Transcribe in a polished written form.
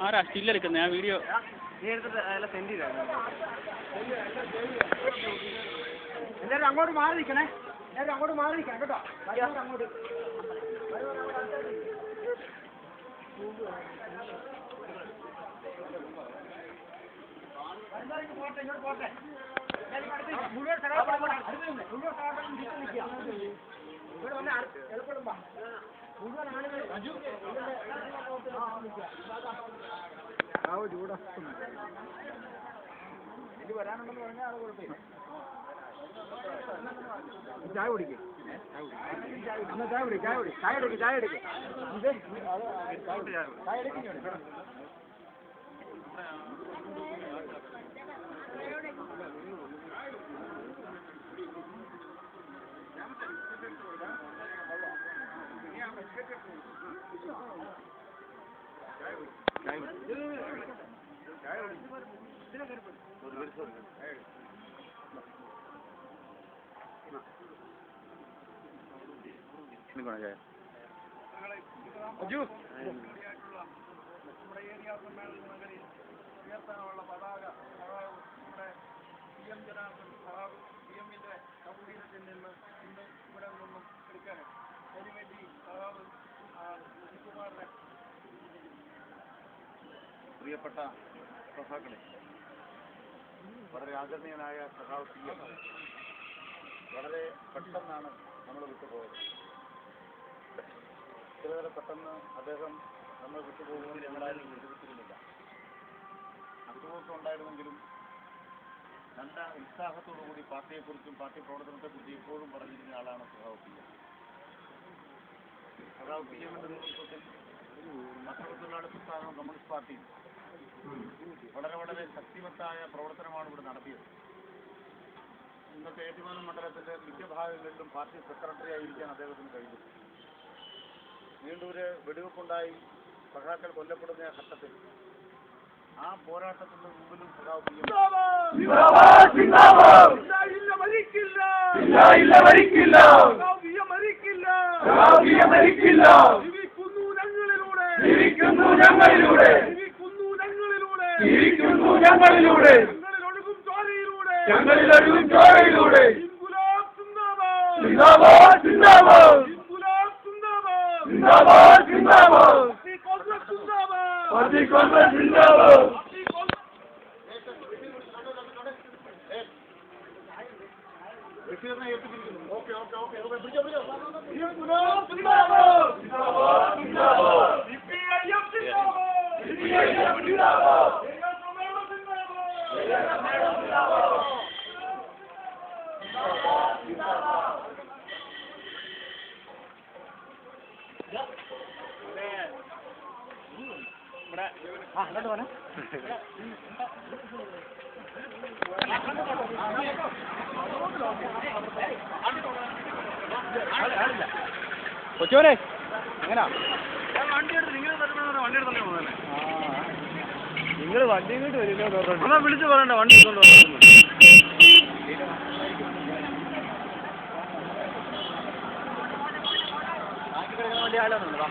ആരാ സ്റ്റില്ലെടുക്കുന്നത്? ആ വീഡിയോ എല്ലാവരും അങ്ങോട്ട് മാറി നിൽക്കണേ. എല്ലാവരും അങ്ങോട്ട് മാറി നിൽക്കണം കേട്ടോ. അങ്ങോട്ട് പോട്ടെ, ഇങ്ങോട്ട് പോട്ടെ. മുഴുവൻ ഇവിടെ വന്ന് എളുപ്പമുള്ള മുഴുവൻ ആളുകൾ ചൂടാക്കുന്നു. ഇത് വരാനുണ്ടെന്ന് പറഞ്ഞാൽ അത് കുഴപ്പമില്ല. ചായ കുടിക്കും. ചായ കുടി, ചായ കുടി, ചായ എടുക്കും, ചായ എടുക്കും. ചായ എടുക്കും. നമ്മുടെ ഏരിയ സമ്മേളന നഗരിൽ ഉയർത്താനുള്ള പതാക നമ്മുടെ PM ജനാർദ്ദൻ PMന്റെ സൗകര്യത്തിൽ നിന്ന് ഇന്ന് ഇവിടെ നിന്നും എടുക്കാനാണ്. അതിനുവേണ്ടി ശിവകുമാറിനെ പ്രിയപ്പെട്ട സഖാക്കളെ, വളരെ ആദരണീയനായ സഖാവ് PM വളരെ പെട്ടെന്നാണ് നമ്മൾ വിട്ടുപോയത്. ഇത്രയേറെ പെട്ടെന്ന് അദ്ദേഹം നമ്മൾ വിട്ടുപോകുമെന്ന് ഞങ്ങളാരും വിശ്വസിച്ചിരുന്നില്ല. അസുഖമൊക്കെ ഉണ്ടായിരുന്നെങ്കിലും നല്ല ഉത്സാഹത്തോടുകൂടി പാർട്ടിയെക്കുറിച്ചും പാർട്ടി പ്രവർത്തനത്തെക്കുറിച്ചും എപ്പോഴും പറഞ്ഞിരുന്ന ആളാണ് സഖാവ് PM. സഖാവ് PMന്റെ നേതൃത്വത്തിൽ മതത്തൊഴിലാളി പ്രസ്ഥാനം കമ്മ്യൂണിസ്റ്റ് പാർട്ടി വളരെ വളരെ ശക്തിമത്തായ പ്രവർത്തനമാണ് ഇവിടെ നടത്തിയത്. ഇന്നത്തെ ഏറ്റുമാനൂർ മണ്ഡലത്തിൻ്റെ മിക്ക ഭാഗങ്ങളിലും പാർട്ടി സെക്രട്ടറി ആയിരിക്കാൻ അദ്ദേഹത്തിന് കഴിഞ്ഞു. വീണ്ടൂര് വെടിവെപ്പുണ്ടായി സഖാക്കൾ കൊല്ലപ്പെടുന്ന ഘട്ടത്തിൽ ആ പോരാട്ടത്തിന് മുമ്പിലും സഖാവ് PM ഞങ്ങളിലൊഴുകും ചോരയിലൂടെ കൊച്ചോനെ എങ്ങനാ നിങ്ങൾ വണ്ടി ഇങ്ങോട്ട് വരില്ല. വിളിച്ചു പറയണ്ട, വണ്ടി കൊണ്ട് വണ്ടി ആലോന്നുണ്ടോ?